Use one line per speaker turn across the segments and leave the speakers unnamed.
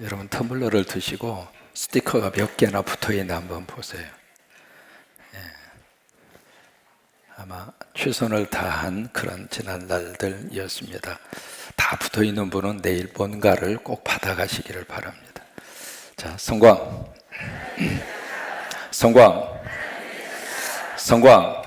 여러분 텀블러를 드시고 스티커가 몇 개나 붙어있나 한번 보세요. 아마 최선을 다한 그런 지난 날들이었습니다. 다 붙어있는 분은 내일 뭔가를 꼭 받아가시기를 바랍니다. 자, 성광, 성광, 성광.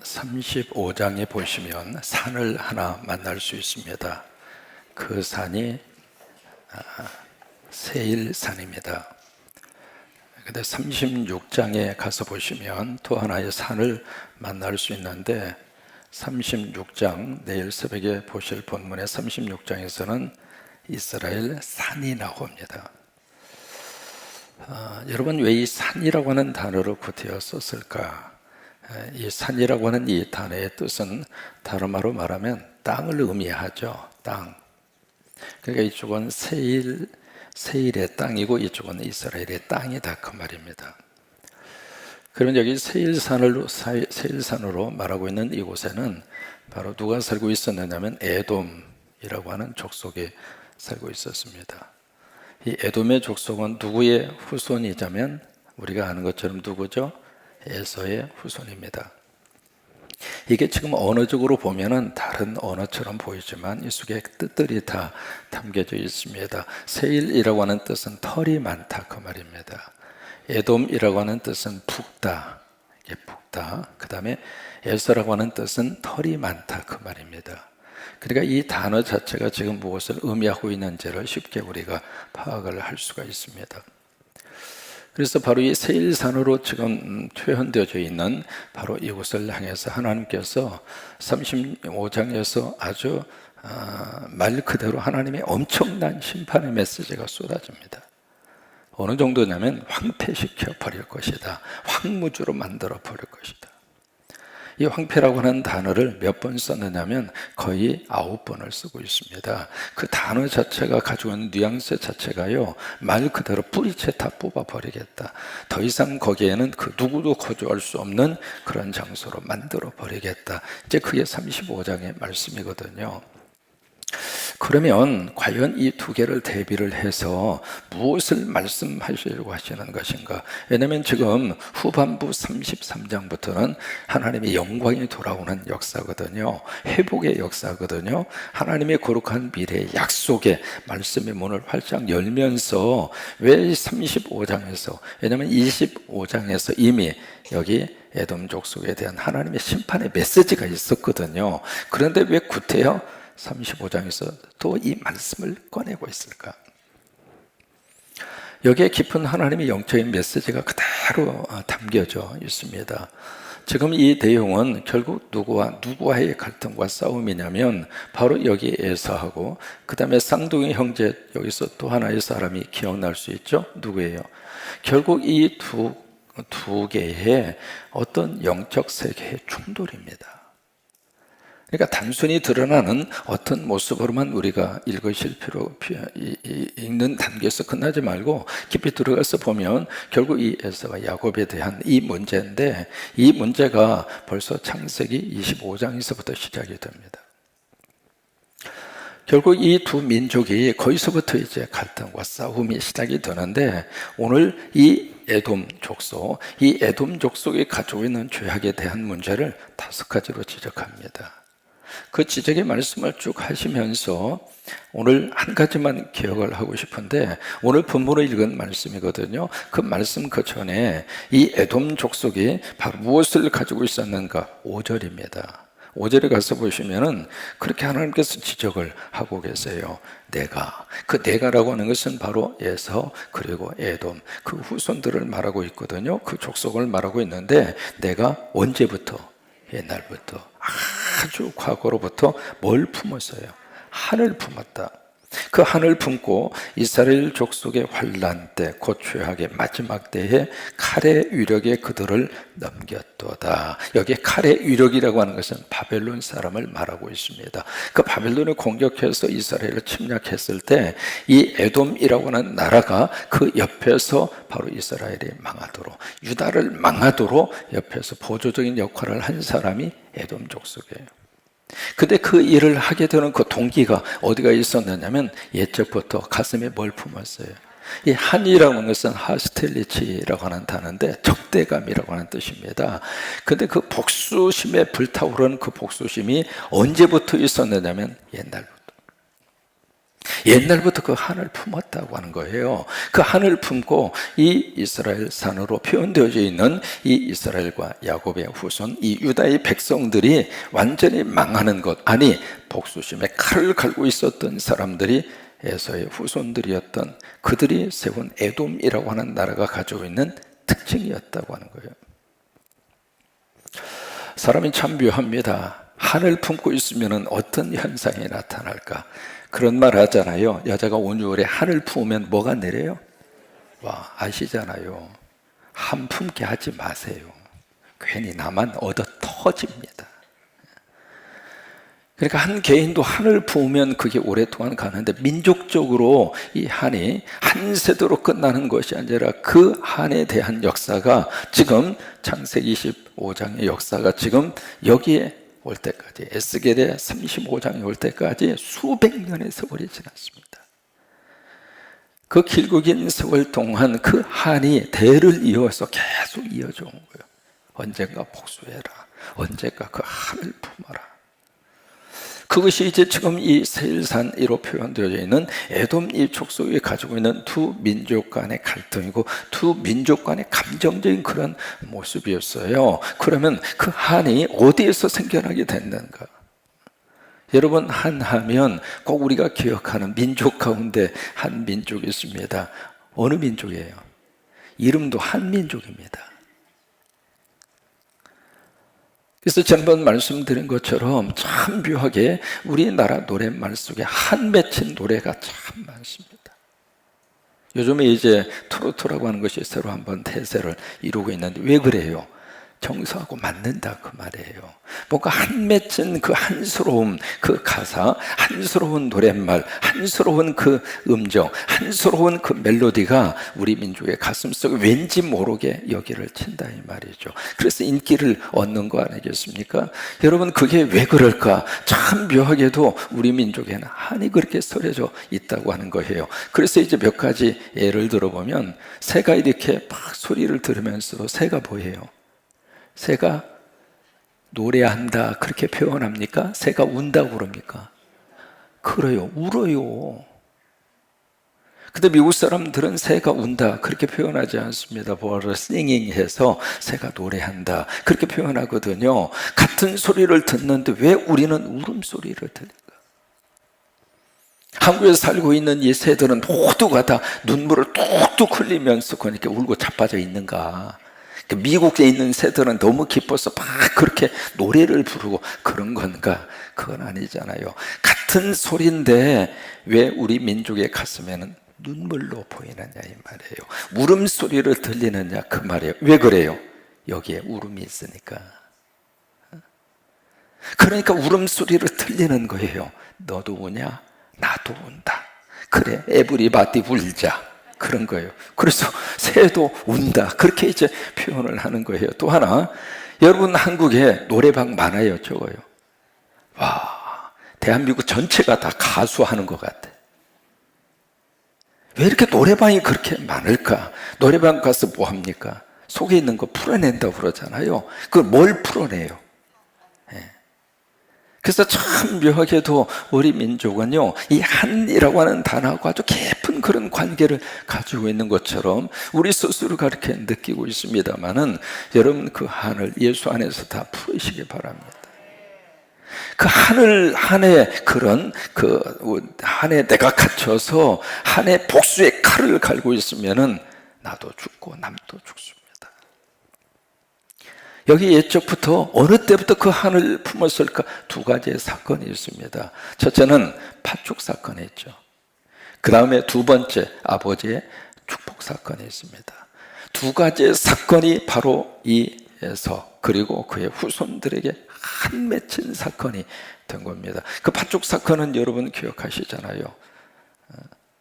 35장에 보시면 산을 하나 만날 수 있습니다. 그 산이 세일산입니다. 근데 36장에 가서 보시면 또 하나의 산을 만날 수 있는데 36장, 내일 새벽에 보실 본문의 36장에서는 이스라엘 산이 나옵니다. 여러분, 왜 이 산이라고 하는 단어를 구태여 썼을까? 이 산이라고 하는 이 단어의 뜻은 다른 말로 말하면 땅을 의미하죠. 땅. 그러니까 이쪽은 세일의 땅이고 이쪽은 이스라엘의 땅이다, 그 말입니다. 그러면 여기 세일산으로 말하고 있는 이곳에는 바로 누가 살고 있었느냐면 에돔이라고 하는 족속이 살고 있었습니다. 이 에돔의 족속은 누구의 후손이자면 우리가 아는 것처럼 누구죠? 에서의 후손입니다. 이게 지금 언어적으로 보면은 다른 언어처럼 보이지만 이 속에 뜻들이 다 담겨져 있습니다. 세일이라고 하는 뜻은 털이 많다, 그 말입니다. 에돔이라고 하는 뜻은 붓다, 이게 붓다. 그 다음에 에서라고 하는 뜻은 털이 많다, 그 말입니다. 그러니까 이 단어 자체가 지금 무엇을 의미하고 있는지를 쉽게 우리가 파악을 할 수가 있습니다. 그래서 바로 이 세일산으로 지금 표현되어져 있는 바로 이곳을 향해서 하나님께서 35장에서 아주 말 그대로 하나님의 엄청난 심판의 메시지가 쏟아집니다. 어느 정도냐면 황폐시켜 버릴 것이다. 황무지로 만들어 버릴 것이다. 이 황폐라고 하는 단어를 몇 번 썼느냐면 거의 9번을 쓰고 있습니다. 그 단어 자체가 가지고 있는 뉘앙스 자체가요, 말 그대로 뿌리채 다 뽑아버리겠다. 더 이상 거기에는 그 누구도 거주할 수 없는 그런 장소로 만들어 버리겠다. 이제 그게 35장의 말씀이거든요. 그러면 과연 이 두 개를 대비를 해서 무엇을 말씀하시려고 하시는 것인가? 왜냐하면 지금 후반부 33장부터는 하나님의 영광이 돌아오는 역사거든요. 회복의 역사거든요. 하나님의 거룩한 미래의 약속의 말씀의 문을 활짝 열면서 왜 35장에서, 왜냐하면 25장에서 이미 여기 에돔 족속에 대한 하나님의 심판의 메시지가 있었거든요. 그런데 왜 구태여 35장에서 또 이 말씀을 꺼내고 있을까? 여기에 깊은 하나님의 영적인 메시지가 그대로 담겨져 있습니다. 지금 이 내용은 결국 누구와의 갈등과 싸움이냐면 바로 여기 에서하고 그 다음에 쌍둥이 형제, 여기서 또 하나의 사람이 기억날 수 있죠? 누구예요? 결국 이 두 개의 어떤 영적 세계의 충돌입니다. 그러니까 단순히 드러나는 어떤 모습으로만 우리가 읽는 단계에서 끝나지 말고 깊이 들어가서 보면 결국 이 에서와 야곱에 대한 이 문제인데, 이 문제가 벌써 창세기 25장에서부터 시작이 됩니다. 결국 이 두 민족이 거기서부터 이제 갈등과 싸움이 시작이 되는데, 오늘 이 에돔 족속이 가지고 있는 죄악에 대한 문제를 5가지로 지적합니다. 그 지적의 말씀을 쭉 하시면서 오늘 한 가지만 기억을 하고 싶은데, 오늘 본문으로 읽은 말씀이거든요. 그 말씀 그 전에 이 에돔 족속이 바로 무엇을 가지고 있었는가? 5절입니다. 5절에 가서 보시면은 그렇게 하나님께서 지적을 하고 계세요. 내가라고 하는 것은 바로 에서 그리고 에돔, 그 후손들을 말하고 있거든요. 그 족속을 말하고 있는데, 내가 언제부터? 옛날부터, 아주 과거로부터 뭘 품었어요? 한을 품었다. 그 한을 품고 이스라엘 족속의 환난 때, 곧 죄악의 마지막 때에 칼의 위력에 그들을 넘겼도다. 여기에 칼의 위력이라고 하는 것은 바벨론 사람을 말하고 있습니다. 그 바벨론을 공격해서 이스라엘을 침략했을 때 이 에돔이라고 하는 나라가 그 옆에서 바로 이스라엘이 망하도록, 유다를 망하도록 옆에서 보조적인 역할을 한 사람이 에돔 족속이에요. 근데 그 일을 하게 되는 그 동기가 어디가 있었느냐면 옛적부터 가슴에 뭘 품었어요. 이 한이라고 하는 것은 하스텔리치라고 하는 단어인데 적대감이라고 하는 뜻입니다. 근데 그 복수심에 불타오르는 그 복수심이 언제부터 있었느냐면 옛날부터 그 한을 품었다고 하는 거예요. 그 한을 품고 이 이스라엘 산으로 표현되어져 있는 이 이스라엘과 야곱의 후손, 이 유다의 백성들이 완전히 망하는 것, 아니 복수심에 칼을 갈고 있었던 사람들이 에서의 후손들이었던 그들이 세운 에돔이라고 하는 나라가 가지고 있는 특징이었다고 하는 거예요. 사람이 참 묘합니다. 한을 품고 있으면 어떤 현상이 나타날까? 그런 말 하잖아요. 여자가 온유월에 한을 품으면 뭐가 내려요? 와, 아시잖아요. 한 품게 하지 마세요. 괜히 나만 얻어 터집니다. 그러니까 한 개인도 한을 품으면 그게 오랫동안 가는데, 민족적으로 이 한이 한 세대로 끝나는 것이 아니라 그 한에 대한 역사가 지금 창세기 25장의 역사가 지금 여기에 올 때까지, 에스겔의 35장에 올 때까지 수백 년의 세월이 지났습니다. 그 길고 긴 세월 동안 그 한이 대를 이어서 계속 이어져 온 거예요. 언젠가 복수해라, 언젠가 그 한을 품어라. 그것이 이제 지금 이 세일산이로 표현되어 있는 에돔 이 족속이 가지고 있는 두 민족 간의 갈등이고 두 민족 간의 감정적인 그런 모습이었어요. 그러면 그 한이 어디에서 생겨나게 됐는가? 여러분, 한 하면 꼭 우리가 기억하는 민족 가운데 한 민족이 있습니다. 어느 민족이에요? 이름도 한민족입니다. 그래서 지난번 말씀드린 것처럼 참 묘하게 우리나라 노랫말 속에 한 맺힌 노래가 참 많습니다. 요즘에 이제 트로트라고 하는 것이 새로 한번 대세를 이루고 있는데 왜 그래요? 정서하고 맞는다 그 말이에요. 뭔가 한 맺힌 그 한스러움, 그 가사, 한스러운 노랫말, 한스러운 그 음정, 한스러운 그 멜로디가 우리 민족의 가슴속에 왠지 모르게 여기를 친다 이 말이죠. 그래서 인기를 얻는 거 아니겠습니까? 여러분, 그게 왜 그럴까? 참 묘하게도 우리 민족에는 한이 그렇게 서려져 있다고 하는 거예요. 그래서 이제 몇 가지 예를 들어보면, 새가 이렇게 막 소리를 들으면서 새가 뭐예요? 새가 노래한다 그렇게 표현합니까? 새가 운다고 그럽니까? 그래요, 울어요. 근데 미국 사람들은 새가 운다 그렇게 표현하지 않습니다. bird singing 해서 새가 노래한다 그렇게 표현하거든요. 같은 소리를 듣는데 왜 우리는 울음소리를 들을까? 한국에 살고 있는 이 새들은 모두가 다 눈물을 뚝뚝 흘리면서 그러니까 울고 자빠져 있는가? 미국에 있는 새들은 너무 기뻐서 막 그렇게 노래를 부르고 그런 건가? 그건 아니잖아요. 같은 소리인데 왜 우리 민족의 가슴에는 눈물로 보이느냐 이 말이에요. 울음소리를 들리느냐 그 말이에요. 왜 그래요? 여기에 울음이 있으니까. 그러니까 울음소리를 들리는 거예요. 너도 우냐? 나도 운다. 그래, 에브리바디 울자. 그런 거예요. 그래서 새도 운다 그렇게 이제 표현을 하는 거예요. 또 하나, 여러분 한국에 노래방 많아요, 적어요? 와, 대한민국 전체가 다 가수하는 것 같아. 왜 이렇게 노래방이 그렇게 많을까? 노래방 가서 뭐 합니까? 속에 있는 거 풀어낸다고 그러잖아요. 그걸 뭘 풀어내요? 그래서 참 묘하게도 우리 민족은요, 이 한이라고 하는 단어하고 아주 깊은 그런 관계를 가지고 있는 것처럼 우리 스스로가 그렇게 느끼고 있습니다만은, 여러분 그 한을 예수 안에서 다 풀으시기 바랍니다. 그 한에 그런 그 한에 내가 갇혀서 한에 복수의 칼을 갈고 있으면은 나도 죽고 남도 죽습니다. 여기 옛적부터 어느 때부터 그 한을 품었을까? 두 가지의 사건이 있습니다. 첫째는 팥죽 사건이 있죠. 그 다음에 두 번째, 아버지의 축복 사건이 있습니다. 두 가지의 사건이 바로 이 에서 그리고 그의 후손들에게 한 맺힌 사건이 된 겁니다. 그 팥죽 사건은 여러분 기억하시잖아요.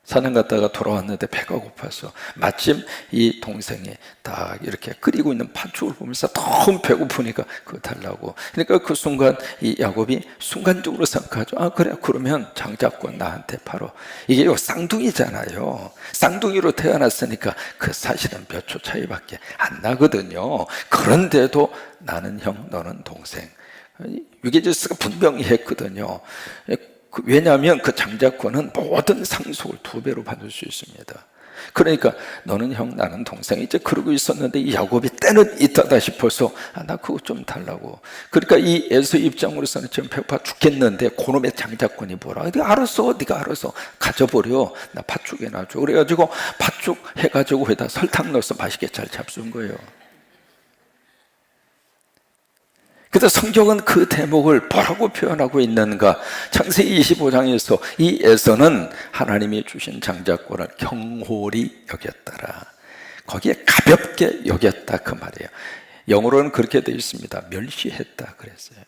사냥 갔다가 돌아왔는데 배가 고파서 마침 이 동생이 딱 이렇게 끓이고 있는 팥죽을 보면서 너무 배고프니까 그거 달라고. 그러니까 그 순간 이 야곱이 순간적으로 생각하죠. 아 그래, 그러면 장자권 나한테 팔어. 이게 쌍둥이잖아요. 쌍둥이로 태어났으니까 그 사실은 몇 초 차이밖에 안 나거든요. 그런데도 나는 형, 너는 동생. 유계질서가 분명히 했거든요. 왜냐하면 그 장자권은 모든 상속을 2배로 받을 수 있습니다. 그러니까 너는 형, 나는 동생. 이제 그러고 있었는데 이 야곱이 때는 있다다 싶어서 나 그거 좀 달라고. 그러니까 이 에서 입장으로서는 지금 배고파 죽겠는데 그놈의 장자권이 뭐라. 네가 알아서 가져버려. 나 팥죽에 놔줘. 그래가지고 팥죽 해가지고 거기다 설탕 넣어서 맛있게 잘 잡수는 거예요. 그래서 성경은 그 대목을 뭐라고 표현하고 있는가? 창세기 25장에서 이 에서는 하나님이 주신 장자권을 경홀히 여겼더라. 거기에 가볍게 여겼다 그 말이에요. 영어로는 그렇게 되어 있습니다. 멸시했다 그랬어요.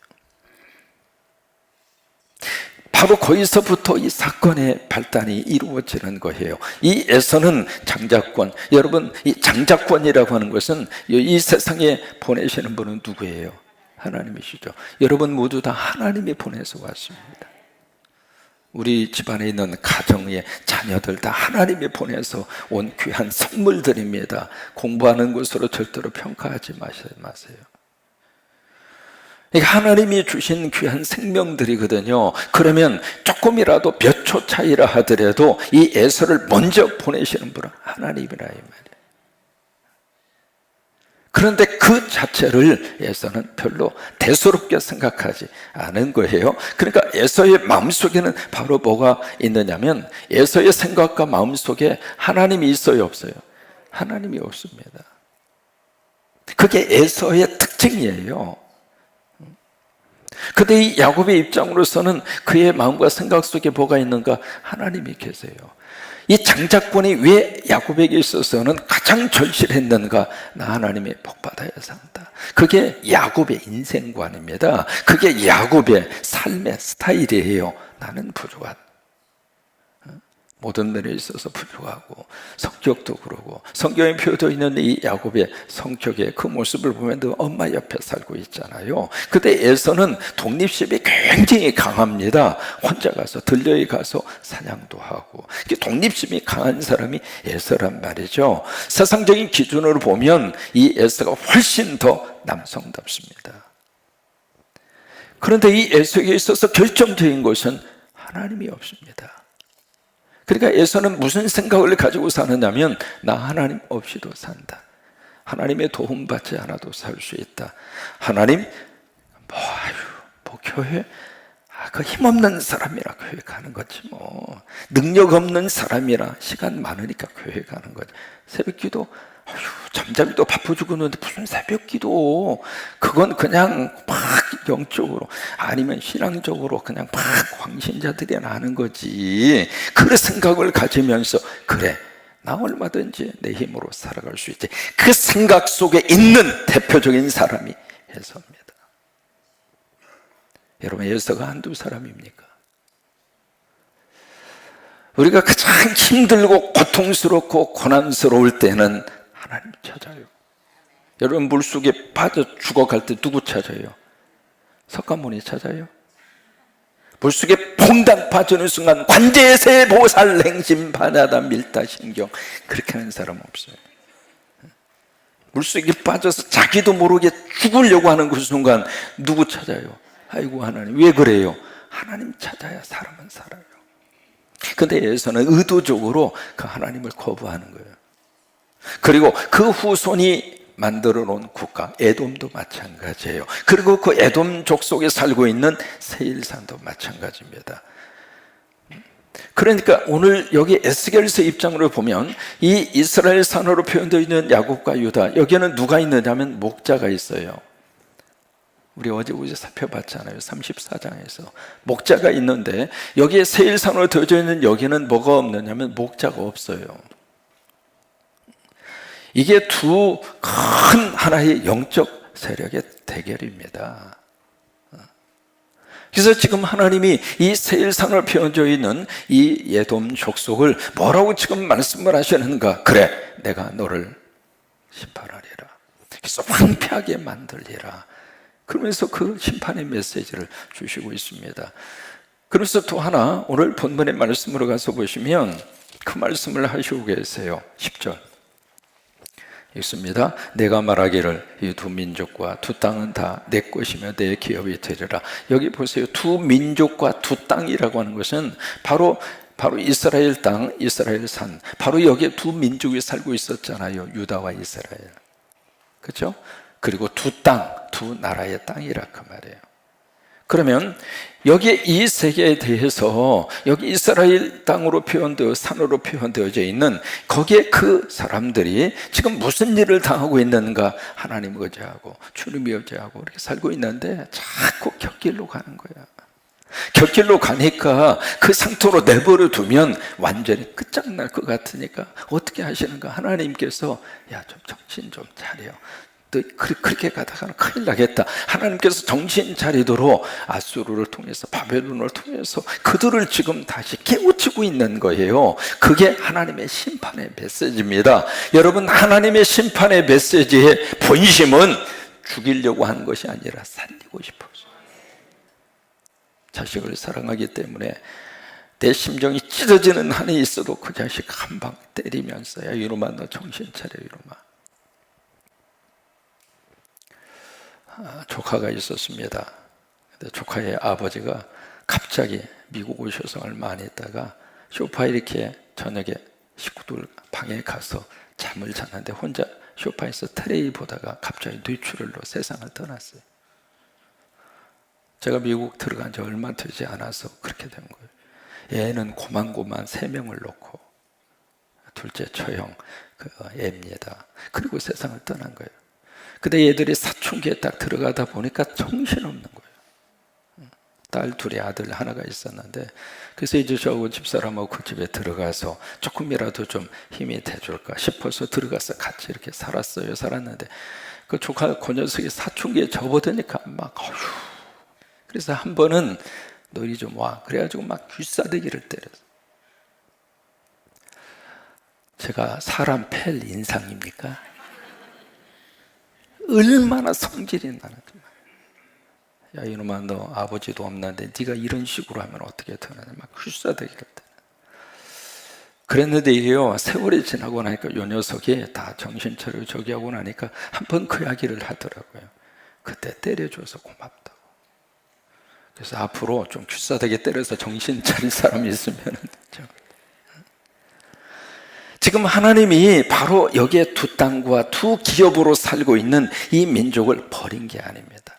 바로 거기서부터 이 사건의 발단이 이루어지는 거예요. 이 에서는 장자권, 여러분 이 장자권이라고 하는 것은 이 세상에 보내시는 분은 누구예요? 하나님이시죠. 여러분 모두 다 하나님이 보내서 왔습니다. 우리 집안에 있는 가정의 자녀들 다 하나님이 보내서 온 귀한 선물들입니다. 공부하는 것으로 절대로 평가하지 마세요. 하나님이 주신 귀한 생명들이거든요. 그러면 조금이라도 몇 초 차이라 하더라도 이 에서를 먼저 보내시는 분은 하나님이라 이 말이에요. 그런데 그 자체를 에서는 별로 대수롭게 생각하지 않은 거예요. 그러니까 에서의 마음속에는 바로 뭐가 있느냐면 에서의 생각과 마음속에 하나님이 있어요, 없어요? 하나님이 없습니다. 그게 에서의 특징이에요. 근데 이 야곱의 입장으로서는 그의 마음과 생각 속에 뭐가 있는가? 하나님이 계세요. 이 장자권이 왜 야곱에게 있어서는 가장 절실했는가? 나 하나님의 복받아야 산다. 그게 야곱의 인생관입니다. 그게 야곱의 삶의 스타일이에요. 나는 부족하다. 모든 면에 있어서 부족하고 성격도 그러고 성경에 표현되어 있는 이 야곱의 성격의 그 모습을 보면 엄마 옆에 살고 있잖아요. 근데 에서는 독립심이 굉장히 강합니다. 혼자 가서 들려에 가서 사냥도 하고 독립심이 강한 사람이 에서란 말이죠. 세상적인 기준으로 보면 이 에서가 훨씬 더 남성답습니다. 그런데 이 에서에게 있어서 결정적인 것은 하나님이 없습니다. 그러니까 에서는 무슨 생각을 가지고 사느냐면 나 하나님 없이도 산다. 하나님의 도움 받지 않아도 살 수 있다. 하나님 교회 그 힘없는 사람이라 교회 가는 거지 뭐. 능력 없는 사람이라 시간 많으니까 교회 가는 거지. 새벽기도 잠자기도 바빠 죽었는데 무슨 새벽기도. 그건 그냥 막 영적으로 아니면 신앙적으로 그냥 막 광신자들이 하는 거지. 그 생각을 가지면서 그래 나 얼마든지 내 힘으로 살아갈 수 있지. 그 생각 속에 있는 대표적인 사람이 에서입니다. 여러분 에서가 한두 사람입니까? 우리가 가장 힘들고 고통스럽고 고난스러울 때는 하나님 찾아요. 여러분 물속에 빠져 죽어갈 때 누구 찾아요? 석가모니 찾아요? 물속에 퐁당 빠지는 순간 관제세 보살 행심 바나다 밀다신경 그렇게 하는 사람 없어요. 물속에 빠져서 자기도 모르게 죽으려고 하는 그 순간 누구 찾아요? 아이고 하나님. 왜 그래요? 하나님 찾아야 사람은 살아요. 근데 에서는 의도적으로 그 하나님을 거부하는 거예요. 그리고 그 후손이 만들어 놓은 국가 에돔도 마찬가지예요. 그리고 그 에돔 족속에 살고 있는 세일산도 마찬가지입니다. 그러니까 오늘 여기 에스겔서 입장으로 보면 이 이스라엘 산으로 표현되어 있는 야곱과 유다, 여기에는 누가 있느냐면 목자가 있어요. 우리 어제 살펴봤잖아요. 34장에서 목자가 있는데 여기에 세일산으로 되어져 있는 여기는 뭐가 없느냐면 목자가 없어요. 이게 두 큰 하나의 영적 세력의 대결입니다. 그래서 지금 하나님이 이 세일산으로 피어져 있는 이 에돔 족속을 뭐라고 지금 말씀을 하시는가? 그래, 내가 너를 심판하리라. 그래서 황폐하게 만들리라. 그러면서 그 심판의 메시지를 주시고 있습니다. 그래서 또 하나 오늘 본문의 말씀으로 가서 보시면 그 말씀을 하시고 계세요. 10절 읽습니다. 내가 말하기를 이 두 민족과 두 땅은 다 내 것이며 내 기업이 되리라. 여기 보세요. 두 민족과 두 땅이라고 하는 것은 바로 이스라엘 땅, 이스라엘 산, 바로 여기에 두 민족이 살고 있었잖아요. 유다와 이스라엘. 그렇죠? 그리고 두 땅, 두 나라의 땅이라 그 말이에요. 그러면 여기 이 세계에 대해서 여기 이스라엘 땅으로 표현되어 산으로 표현되어져 있는 거기에 그 사람들이 지금 무슨 일을 당하고 있는가? 하나님 의지하고 주님이 의지하고 이렇게 살고 있는데 자꾸 곁길로 가는 거야. 곁길로 가니까 그 상태로 내버려 두면 완전히 끝장날 것 같으니까 어떻게 하시는가? 하나님께서 야, 좀 정신 좀 차려. 또 그렇게 가다가는 큰일 나겠다. 하나님께서 정신 차리도록 아수르를 통해서 바벨론을 통해서 그들을 지금 다시 깨우치고 있는 거예요. 그게 하나님의 심판의 메시지입니다. 여러분, 하나님의 심판의 메시지의 본심은 죽이려고 하는 것이 아니라 살리고 싶어서, 자식을 사랑하기 때문에 내 심정이 찢어지는 한이 있어도 그 자식 한 방 때리면서 야, 이놈아 너 정신 차려, 이놈아. 조카가 있었습니다. 근데 조카의 아버지가 갑자기 미국 오셔서 얼마 안 있다가 소파에 이렇게 저녁에 식구들 방에 가서 잠을 잤는데 혼자 소파에서 텔레비 보다가 갑자기 뇌출혈로 세상을 떠났어요. 제가 미국 들어간 지 얼마 되지 않아서 그렇게 된 거예요. 애는 고만고만 3명을 놓고, 둘째 처형 그 애입니다. 그리고 세상을 떠난 거예요. 근데 얘들이 사춘기에 딱 들어가다 보니까 정신없는 거예요. 딸 둘이 아들 하나가 있었는데, 그래서 이제 저하고 집사람하고 그 집에 들어가서 조금이라도 좀 힘이 돼줄까 싶어서 들어가서 같이 이렇게 살았는데 그 조카 그 녀석이 사춘기에 접어드니까 막 어휴. 그래서 한 번은 너희 좀 와. 그래가지고 막 귀싸대기를 때렸어. 제가 사람 팰 인상입니까? 얼마나 성질이 나는지. 야 이놈아 너 아버지도 없는데 네가 이런 식으로 하면 어떻게 되느냐 막 귀싸대기를 때려. 그랬는데 이게요 세월이 지나고 나니까 요 녀석이 다 정신 차리고 저기 하고 나니까 한 번 그 이야기를 하더라고요. 그때 때려줘서 고맙다고. 그래서 앞으로 좀 귀싸대기 때려서 정신 차릴 사람이 있으면 지금 하나님이 바로 여기에 두 땅과 두 기업으로 살고 있는 이 민족을 버린 게 아닙니다.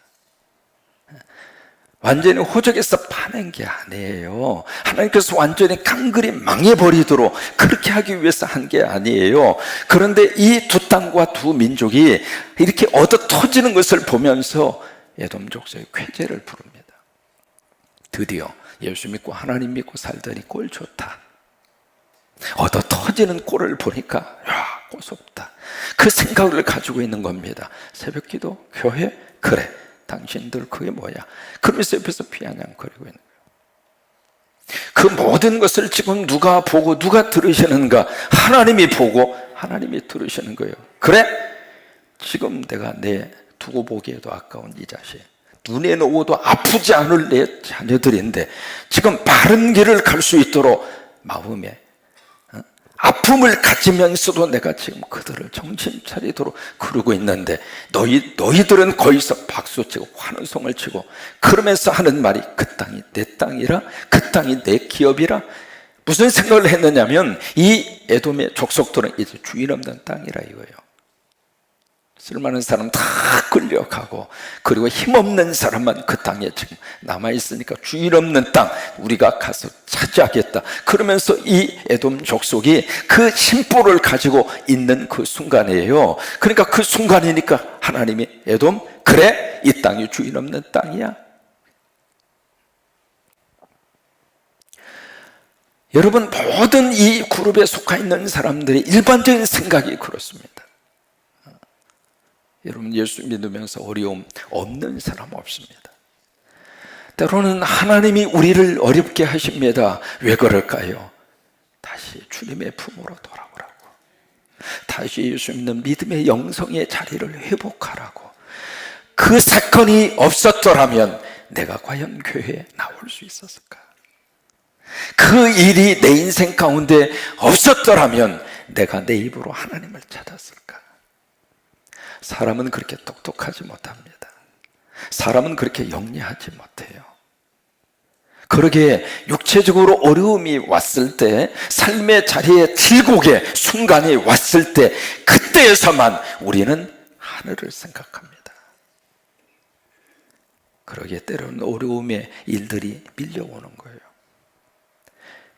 완전히 호적에서 파낸 게 아니에요. 하나님께서 완전히 깡그리 망해버리도록 그렇게 하기 위해서 한 게 아니에요. 그런데 이 두 땅과 두 민족이 이렇게 얻어 터지는 것을 보면서 에돔 족속의 쾌재를 부릅니다. 드디어 예수 믿고 하나님 믿고 살더니 꼴 좋다. 얻어 터지는 꼴을 보니까 야 고속다. 그 생각을 가지고 있는 겁니다. 새벽기도, 교회, 그래 당신들 그게 뭐야? 그러면서 옆에서 피아냥거리고 있는 거예요. 그 모든 것을 지금 누가 보고 누가 들으시는가? 하나님이 보고 하나님이 들으시는 거예요. 그래? 지금 내가 내 두고 보기에도 아까운 이 자식, 눈에 놓아도 아프지 않을 내 자녀들인데 지금 바른 길을 갈 수 있도록 마음에 아픔을 가지면서도 내가 지금 그들을 정신 차리도록 그러고 있는데 너희들은 거기서 박수치고 환호성을 치고 그러면서 하는 말이 그 땅이 내 땅이라, 그 땅이 내 기업이라. 무슨 생각을 했느냐면 이 에돔의 족속들은 이제 주인 없는 땅이라 이거예요. 쓸만한 사람 다 끌려가고 그리고 힘없는 사람만 그 땅에 지금 남아있으니까 주인 없는 땅 우리가 가서 차지하겠다. 그러면서 이 에돔 족속이 그 심보를 가지고 있는 그 순간이에요. 그러니까 그 순간이니까 하나님이 에돔 그래? 이 땅이 주인 없는 땅이야? 여러분, 모든 이 그룹에 속해 있는 사람들의 일반적인 생각이 그렇습니다. 여러분, 예수 믿으면서 어려움 없는 사람 없습니다. 때로는 하나님이 우리를 어렵게 하십니다. 왜 그럴까요? 다시 주님의 품으로 돌아오라고, 다시 예수 믿는 믿음의 영성의 자리를 회복하라고. 그 사건이 없었더라면 내가 과연 교회에 나올 수 있었을까? 그 일이 내 인생 가운데 없었더라면 내가 내 입으로 하나님을 찾았을까? 사람은 그렇게 똑똑하지 못합니다. 사람은 그렇게 영리하지 못해요. 그러기에 육체적으로 어려움이 왔을 때, 삶의 자리에 질곡의 순간이 왔을 때, 그때에서만 우리는 하늘을 생각합니다. 그러기에 때로는 어려움의 일들이 밀려오는 거예요.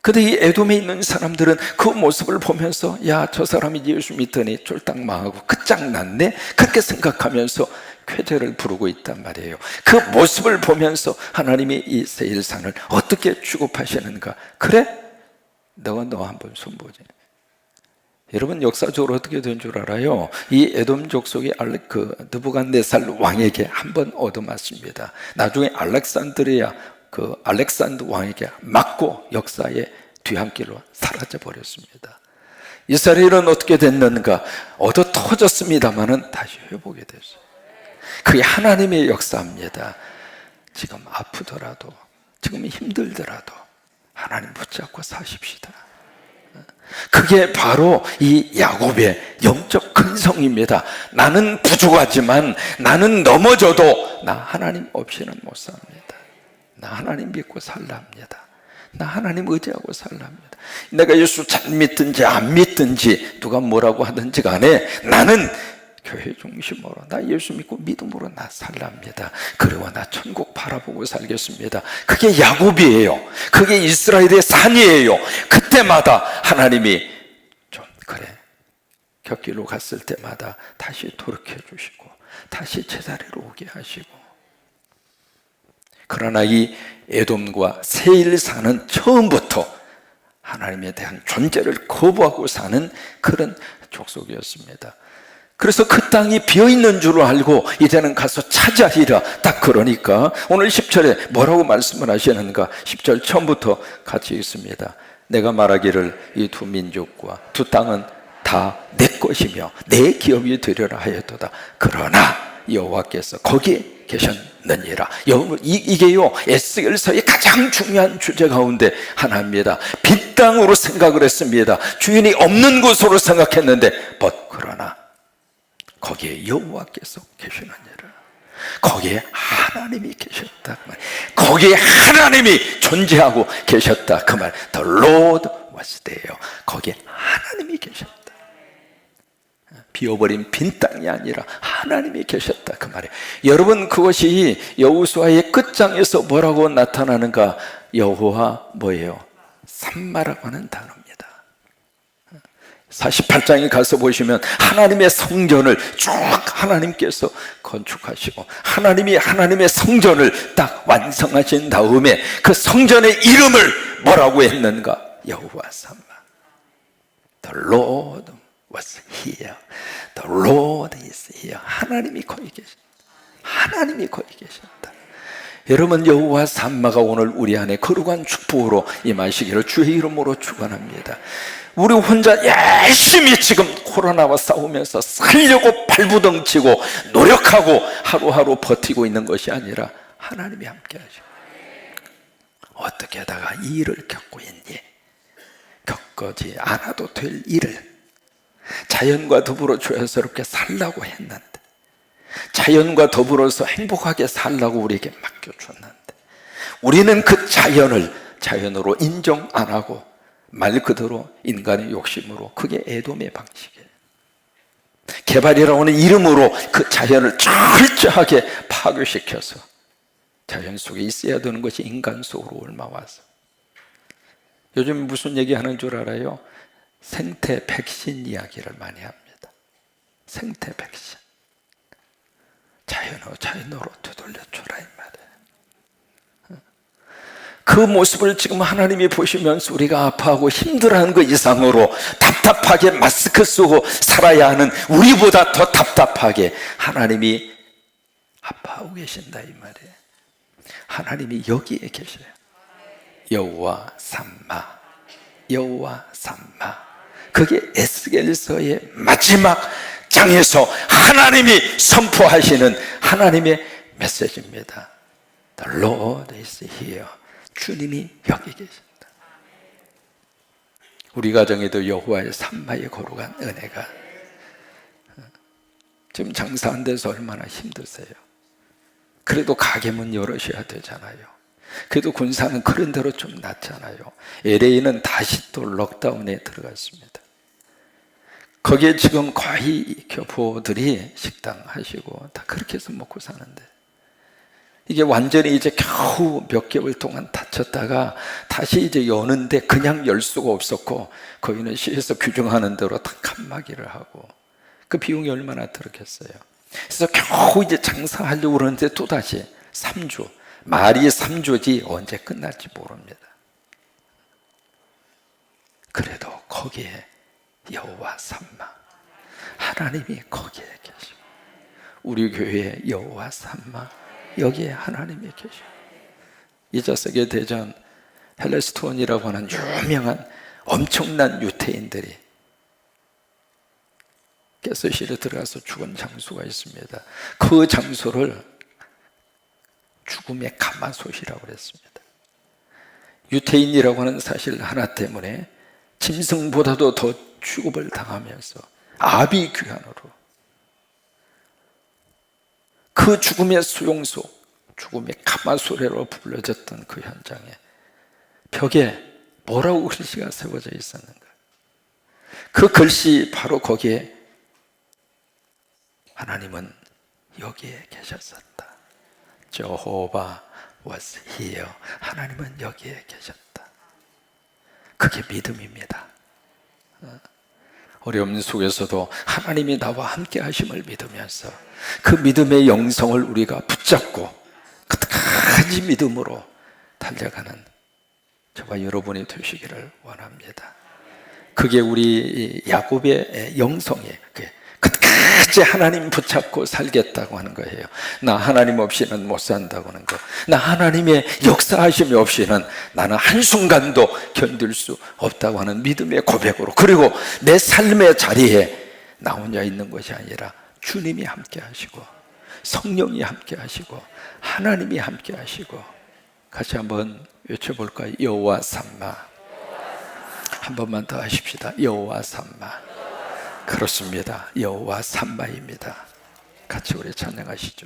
근데 이 에돔에 있는 사람들은 그 모습을 보면서, 야, 저 사람이 예수 믿더니 쫄딱 망하고 끝장났네, 그렇게 생각하면서 쾌재를 부르고 있단 말이에요. 그 모습을 보면서 하나님이 이 세일산을 어떻게 취급하시는가? 그래? 너 한번 손보지. 여러분, 역사적으로 어떻게 된 줄 알아요? 이 에돔 족속이 느부갓네살 왕에게 한번 얻어맞습니다. 나중에 알렉산더 왕에게 맞고 역사의 뒤안길로 사라져 버렸습니다. 이스라엘은 어떻게 됐는가? 얻어 터졌습니다만은 다시 회복이 됐어요. 그게 하나님의 역사입니다. 지금 아프더라도, 지금 힘들더라도 하나님 붙잡고 사십시다. 그게 바로 이 야곱의 영적 근성입니다. 나는 부족하지만, 나는 넘어져도 나 하나님 없이는 못 삽니다. 나 하나님 믿고 살랍니다. 나 하나님 의지하고 살랍니다. 내가 예수 잘 믿든지 안 믿든지 누가 뭐라고 하든지 간에 나는 교회 중심으로, 나 예수 믿고 믿음으로 나 살랍니다. 그리고 나 천국 바라보고 살겠습니다. 그게 야곱이에요. 그게 이스라엘의 산이에요. 그때마다 하나님이 좀 그래, 곁길로 갔을 때마다 다시 돌이켜 주시고 다시 제자리로 오게 하시고. 그러나 이 에돔과 세일산은 처음부터 하나님에 대한 존재를 거부하고 사는 그런 족속이었습니다. 그래서 그 땅이 비어있는 줄 알고 이제는 가서 차지하리라. 딱 그러니까 오늘 10절에 뭐라고 말씀을 하시는가? 10절 처음부터 같이 읽습니다. 내가 말하기를 이 두 민족과 두 땅은 다 내 것이며 내 기업이 되려라 하였도다. 그러나 여호와께서 거기에 계셨느니라. 이게요, 에스겔서의 가장 중요한 주제 가운데 하나입니다. 빈 땅으로 생각을 했습니다. 주인이 없는 곳으로 생각했는데 그러나 거기에 여호와께서 계시느니라. 거기에 하나님이 계셨다 그 말. 거기에 하나님이 존재하고 계셨다 그 말. The Lord was there. 거기에 하나님이 계셨다. 비어버린 빈 땅이 아니라 하나님이 계셨다 그 말이에요. 여러분, 그것이 여호수아의 끝장에서 뭐라고 나타나는가? 여호와 뭐예요? 삼마라고 하는 단어입니다. 48장에 가서 보시면 하나님의 성전을 쭉 하나님께서 건축하시고 하나님이 하나님의 성전을 딱 완성하신 다음에 그 성전의 이름을 뭐라고 했는가? 여호와 삼마. The Lord was here. The Lord is here. 하나님이 거기 계신다. 하나님이 거기 계신다. 여러분, 여호와 삼마가 오늘 우리 안에 거룩한 축복으로 임하시기를 주의 이름으로 축원합니다. 우리 혼자 열심히 지금 코로나와 싸우면서 살려고 발부덩치고 노력하고 하루하루 버티고 있는 것이 아니라 하나님이 함께 하시고, 어떻게 하다가 이 일을 겪고 있니? 겪지 않아도 될 일을 자연과 더불어 조화스럽게 살라고 했는데, 자연과 더불어서 행복하게 살라고 우리에게 맡겨줬는데, 우리는 그 자연으로 인정 안 하고 말 그대로 인간의 욕심으로, 그게 에돔의 방식이에요. 개발이라고 하는 이름으로 그 자연을 철저하게 파괴시켜서 자연 속에 있어야 되는 것이 인간 속으로 옮아와서, 요즘 무슨 얘기하는 줄 알아요? 생태 백신 이야기를 많이 합니다. 생태 백신. 자연으로 되돌려주라 이 말이에요. 그 모습을 지금 하나님이 보시면서 우리가 아파하고 힘들어하는 것 이상으로 답답하게 마스크 쓰고 살아야 하는 우리보다 더 답답하게 하나님이 아파하고 계신다 이 말이에요. 하나님이 여기에 계셔요. 여호와 삼마, 여호와 삼마. 그게 에스겔서의 마지막 장에서 하나님이 선포하시는 하나님의 메시지입니다. The Lord is here. 주님이 여기 계신다. 우리 가정에도 여호와의 삼마에 거룩한 은혜가. 지금 장사 안 돼서 얼마나 힘드세요. 그래도 가게 문 열으셔야 되잖아요. 그래도 군사는 그런 대로 좀 낫잖아요. LA는 다시 또 록다운에 들어갔습니다. 거기에 지금 거의 교포들이 식당 하시고 다 그렇게 해서 먹고 사는데, 이게 완전히 이제 겨우 몇 개월 동안 닫혔다가 다시 이제 여는데 그냥 열 수가 없었고, 거기는 시에서 규정하는 대로 다 칸막이를 하고, 그 비용이 얼마나 들었겠어요. 그래서 겨우 이제 장사하려고 그러는데 또다시 3주, 말이 3주지 언제 끝날지 모릅니다. 그래도 거기에 여호와 삼마, 하나님이 거기에 계시고, 우리 교회에 여호와 삼마, 여기에 하나님이 계시고, 2차 세계대전 헬레스톤이라고 하는 유명한 엄청난 유태인들이 가스실에 들어가서 죽은 장소가 있습니다. 그 장소를 죽음의 가마솥이라고 그랬습니다. 유태인이라고 하는 사실 하나 때문에 짐승보다도 더 취급을 당하면서 아비규환으로 그 죽음의 수용소, 죽음의 가마솥으로 불려졌던 그 현장에 벽에 뭐라고 글씨가 세워져 있었는가? 그 글씨 바로 거기에 하나님은 여기에 계셨었다. Jehovah was here. 하나님은 여기에 계셨다. 그게 믿음입니다. 어려움 속에서도 하나님이 나와 함께 하심을 믿으면서 그 믿음의 영성을 우리가 붙잡고 끝까지 믿음으로 달려가는 저와 여러분이 되시기를 원합니다. 그게 우리 야곱의 영성이에요. 끝까지 하나님 붙잡고 살겠다고 하는 거예요. 나 하나님 없이는 못 산다고 하는 거. 나 하나님의 역사하심이 없이는 나는 한순간도 견딜 수 없다고 하는 믿음의 고백으로, 그리고 내 삶의 자리에 나 혼자 있는 것이 아니라 주님이 함께 하시고 성령이 함께 하시고 하나님이 함께 하시고, 같이 한번 외쳐볼까요? 여호와 삼마. 한 번만 더 하십시다. 여호와 삼마. 그렇습니다. 여호와 삼마입니다. 같이 우리 찬양하시죠.